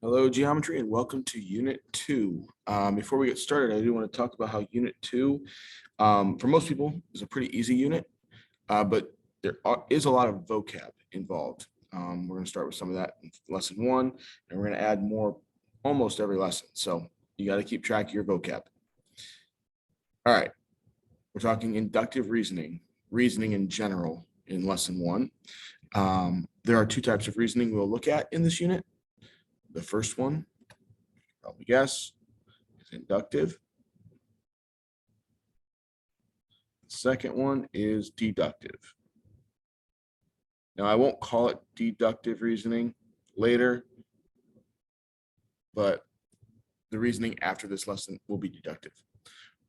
Hello, geometry, and welcome to Unit 2. Before we get started, I do want to talk about how Unit 2, for most people, is a pretty easy unit, but is a lot of vocab involved. We're going to start with some of that in Lesson 1, and we're going to add more almost every lesson. So you got to keep track of your vocab. All right, we're talking inductive reasoning, reasoning in general in Lesson 1. There are two types of reasoning we'll look at in this unit. The first one, probably guess, is inductive. The second one is deductive. Now, I won't call it deductive reasoning later, but the reasoning after this lesson will be deductive.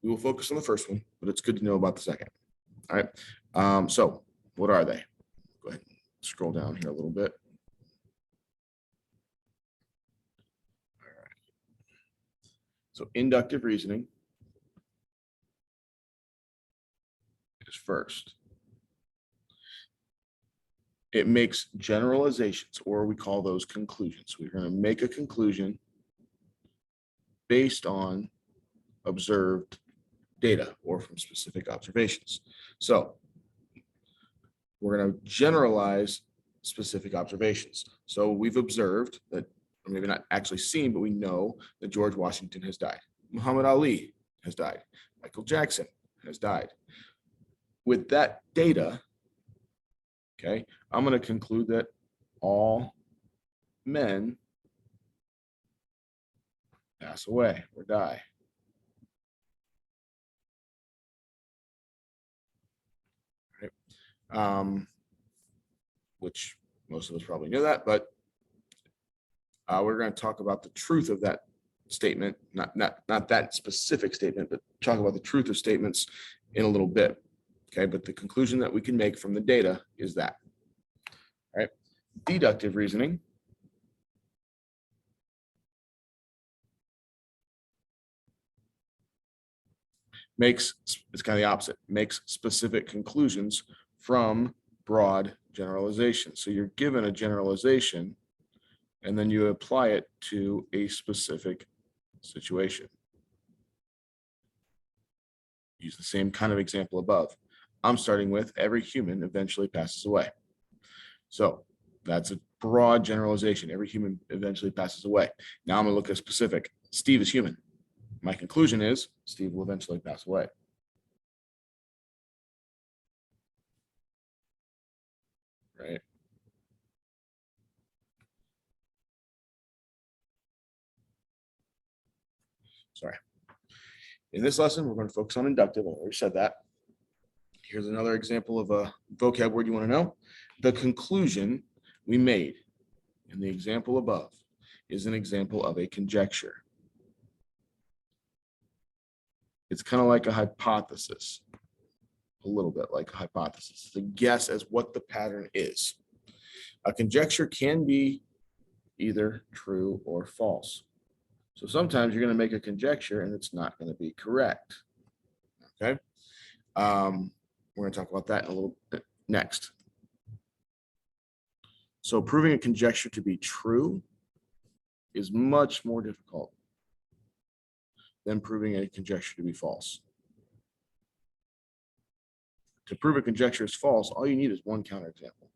We will focus on the first one, but it's good to know about the second. All right. So what are they? Go ahead and scroll down here a little bit. So inductive reasoning is first. It makes generalizations, or we call those conclusions. We're going to make a conclusion based on observed data or from specific observations. So we're going to generalize specific observations. So we've observed that, or maybe not actually seen, but we know that George Washington has died. Muhammad Ali has died. Michael Jackson has died. With that data, okay, I'm going to conclude that all men pass away or die. Right. Which most of us probably know that, but we're going to talk about the truth of that statement, not that specific statement, but talk about the truth of statements in a little bit. Okay, but the conclusion that we can make from the data is that. All right, deductive reasoning it's kind of the opposite, makes specific conclusions from broad generalizations. So you're given a generalization and then you apply it to a specific situation. Use the same kind of example above. I'm starting with every human eventually passes away. So that's a broad generalization. Every human eventually passes away. Now I'm going to look at specific. Steve is human. My conclusion is Steve will eventually pass away. Right. Sorry. In this lesson, we're going to focus on inductive. I already said that. Here's another example of a vocab word you want to know. The conclusion we made in the example above is an example of a conjecture. It's kind of like a hypothesis, a little bit like a hypothesis. It's a guess as what the pattern is. A conjecture can be either true or false. So sometimes you're going to make a conjecture and it's not going to be correct. Okay. We're going to talk about that in a little bit next. So proving a conjecture to be true is much more difficult than proving a conjecture to be false. To prove a conjecture is false, all you need is one counterexample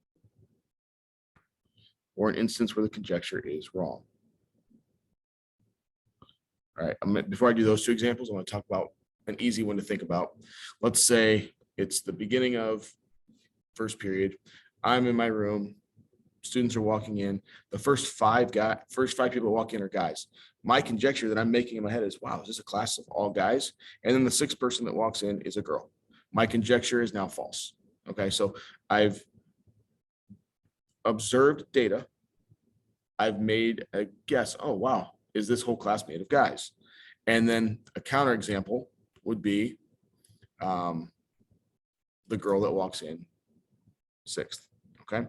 or an instance where the conjecture is wrong. All right, before I do those two examples, I want to talk about an easy one to think about. Let's say it's the beginning of first period. I'm in my room. Students are walking in. The first five people walk in are guys. My conjecture that I'm making in my head is, wow, is this a class of all guys? And then the sixth person that walks in is a girl. My conjecture is now false. Okay, so I've observed data. I've made a guess. Oh, wow, is this whole class made of guys? And then a counterexample would be the girl that walks in sixth. Okay.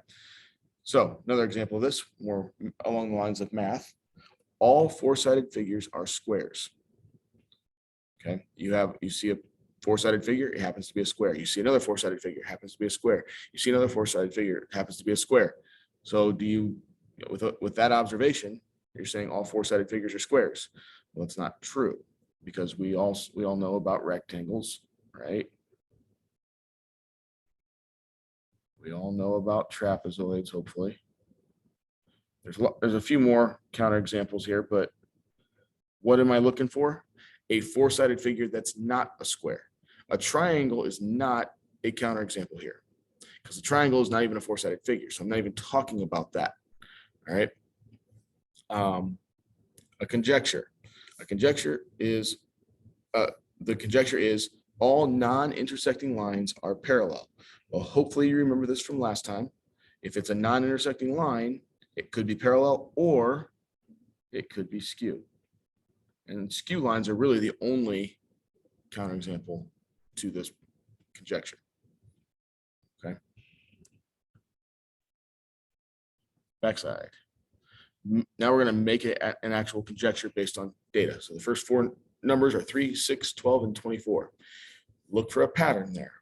So another example of this, more along the lines of math, all four-sided figures are squares. Okay, you see a four-sided figure, it happens to be a square. You see another four-sided figure, it happens to be a square. You see another four-sided figure, it happens to be a square. So with that observation, You're saying all four-sided figures are squares. Well, it's not true because we all know about rectangles, right? We all know about trapezoids, hopefully. There's a few more counterexamples here, but what am I looking for? A four-sided figure that's not a square. A triangle is not a counterexample here because a triangle is not even a four-sided figure. So I'm not even talking about that. All right. A conjecture. A conjecture is the conjecture is all non-intersecting lines are parallel. Well, hopefully you remember this from last time. If it's a non-intersecting line, it could be parallel or it could be skew. And skew lines are really the only counterexample to this conjecture. Okay. Backside. Now we're going to make it an actual conjecture based on data. So the first four numbers are 3, 6, 12, and 24. Look for a pattern there.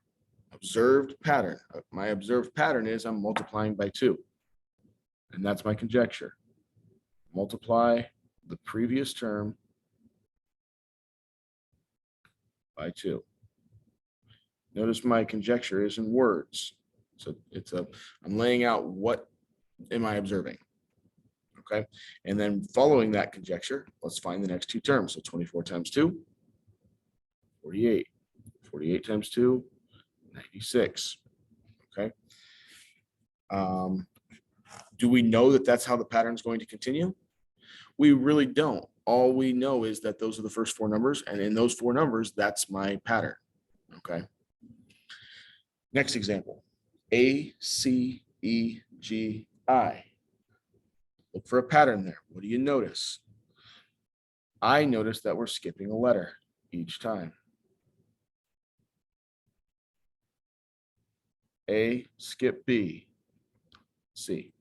Observed pattern. My observed pattern is I'm multiplying by 2. And that's my conjecture. Multiply the previous term by 2. Notice my conjecture is in words. So I'm laying out what am I observing. Okay. And then following that conjecture, let's find the next two terms. So 24 times 2, 48. 48 times 2, 96. Okay. Do we know that that's how the pattern is going to continue? We really don't. All we know is that those are the first four numbers, and in those four numbers, that's my pattern. Okay. Next example, A, C, E, G, I. Look for a pattern there. What do you notice? I notice that we're skipping a letter each time. A, skip B, C.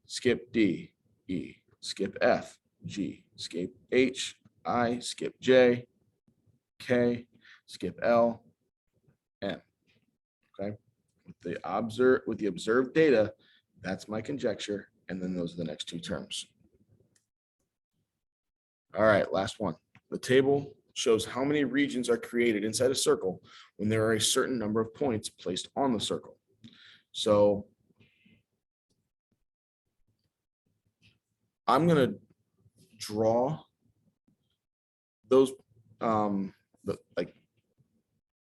Skip D, E. Skip F, G. Skip H, I. Skip J, K. Skip L, M. Okay. With the observed data, that's my conjecture, and then those are the next two terms. All right, last one. The table shows how many regions are created inside a circle when there are a certain number of points placed on the circle. So I'm going to draw those like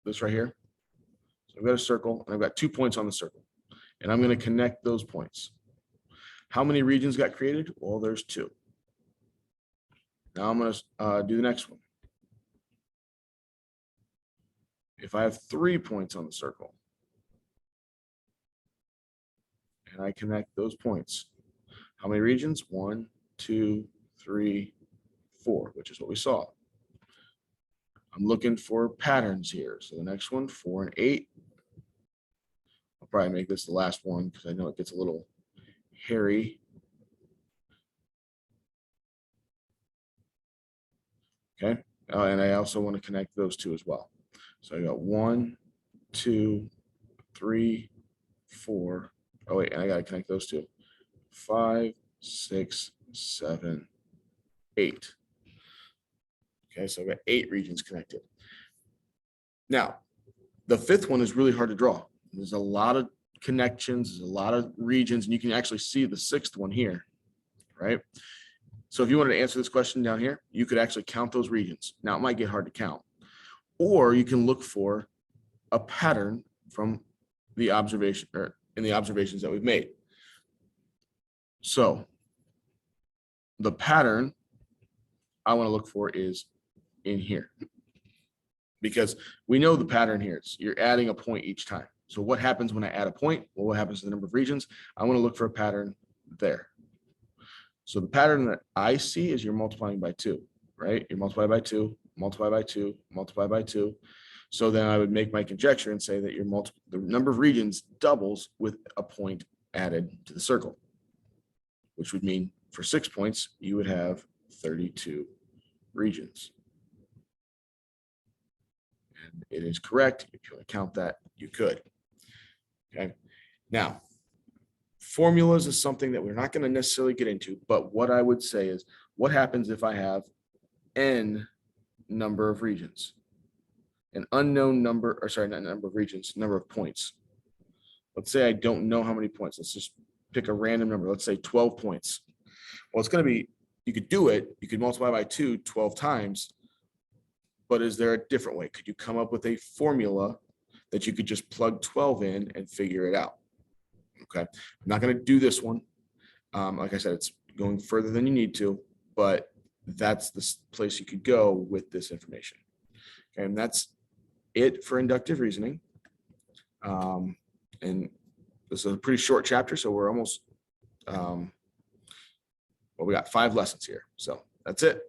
this right here. So I've got a circle and I've got 2 points on the circle, and I'm going to connect those points. How many regions got created? Well, there's 2. Now I'm going to do the next one. If I have 3 points on the circle and I connect those points, how many regions? 1, 2, 3, 4, which is what we saw. I'm looking for patterns here. So the next one, 4 and 8. I'll probably make this the last one because I know it gets a little hairy. Okay. And I also want to connect those 2 as well. So I got 1, 2, 3, 4. Oh, wait, and I got to connect those 2. 5, 6, 7, 8. Okay, so I've got 8 regions connected. Now, the 5th one is really hard to draw. There's a lot of connections, there's a lot of regions, and you can actually see the 6th one here, right? So if you wanted to answer this question down here, you could actually count those regions. Now, it might get hard to count. Or you can look for a pattern from the observation or in the observations that we've made. So the pattern I want to look for is in here, because we know the pattern here. You're adding a point each time. So what happens when I add a point? Well, what happens to the number of regions? I want to look for a pattern there. So the pattern that I see is you're multiplying by 2, right? You multiply by 2, multiply by 2, multiply by 2. So then I would make my conjecture and say that the number of regions doubles with a point added to the circle, which would mean for 6 points, you would have 32 regions. And it is correct. If you want to count that, you could. Okay. Now, Formulas is something that we're not going to necessarily get into, but what I would say is, what happens if I have n number of regions? An unknown number, or sorry, not number of regions, number of points. Let's say I don't know how many points. Let's just pick a random number. Let's say 12 points. Well, it's going to be, you could do it. You could multiply by 2 12 times. But is there a different way? Could you come up with a formula that you could just plug 12 in and figure it out? Okay. I'm not going to do this one. Like I said, it's going further than you need to, but that's the place you could go with this information. Okay. And that's it for inductive reasoning. And this is a pretty short chapter, so we're almost, well, we got 5 lessons here. So that's it.